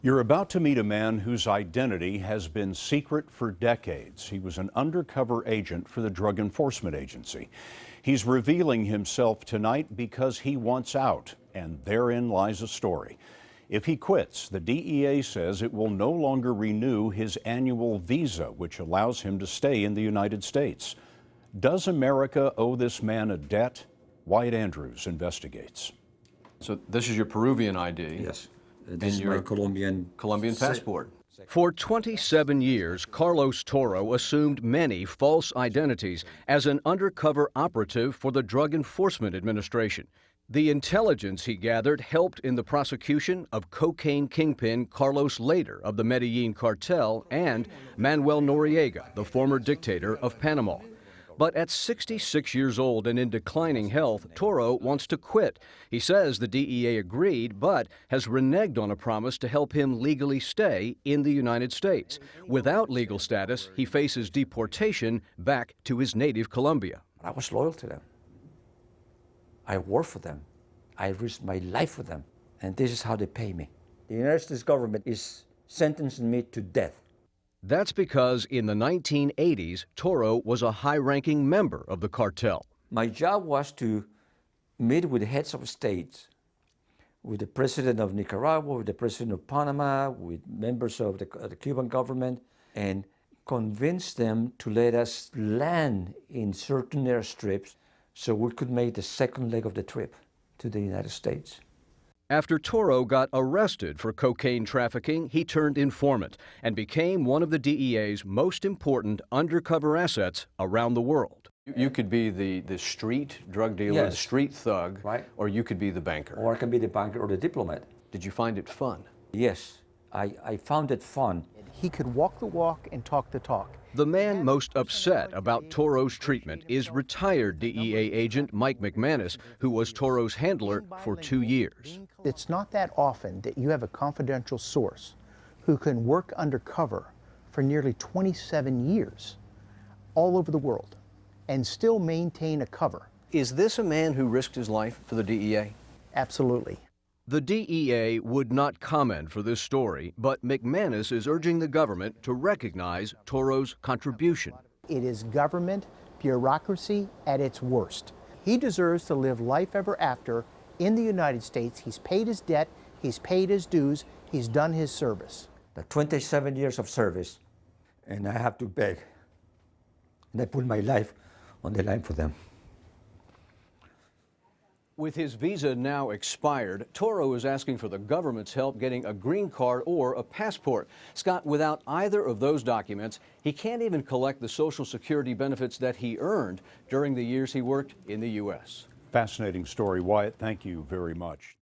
You're about to meet a man whose identity has been secret for decades. He was an undercover agent for the Drug Enforcement Agency. He's revealing himself tonight because he wants out, and therein lies a story. If he quits, the DEA says it will no longer renew his annual visa, which allows him to stay in the United States. Does America owe this man a debt? Wyatt Andrews investigates. So this is your Peruvian ID? Yes. This is my Colombian passport. For 27 years, Carlos Toro assumed many false identities as an undercover operative for the Drug Enforcement Administration. The intelligence he gathered helped in the prosecution of cocaine kingpin Carlos Lader of the Medellin cartel and Manuel Noriega, the former dictator of Panama. But at 66 years old and in declining health, Toro wants to quit. He says the DEA agreed, but has reneged on a promise to help him legally stay in the United States. Without legal status, he faces deportation back to his native Colombia. I was loyal to them. I worked for them. I risked my life for them. And this is how they pay me. The United States government is sentencing me to death. That's because in the 1980s, Toro was a high-ranking member of the cartel. My job was to meet with the heads of states, with the president of Nicaragua, with the president of Panama, with members of the Cuban government, and convince them to let us land in certain airstrips so we could make the second leg of the trip to the United States. After Toro got arrested for cocaine trafficking, he turned informant and became one of the DEA's most important undercover assets around the world. You could be the street drug dealer, Yes. the street thug, Right. or you could be the banker. Or I can be the banker or the diplomat. Did you find it fun? Yes, I found it fun. He could walk the walk and talk the talk. The man most upset about Toro's treatment is retired DEA agent Mike McManus, who was Toro's handler for 2 years. It's not that often that you have a confidential source who can work undercover for nearly 27 years all over the world and still maintain a cover. Is this a man who risked his life for the DEA? Absolutely. The DEA would not comment for this story, but McManus is urging the government to recognize Toro's contribution. It is government bureaucracy at its worst. He deserves to live life ever after in the United States. He's paid his debt, he's paid his dues, he's done his service. The 27 years of service, and I have to beg. And I put my life on the line for them. With his visa now expired, Toro is asking for the government's help getting a green card or a passport. Scott, without either of those documents, he can't even collect the Social Security benefits that he earned during the years he worked in the U.S. Fascinating story, Wyatt. Thank you very much.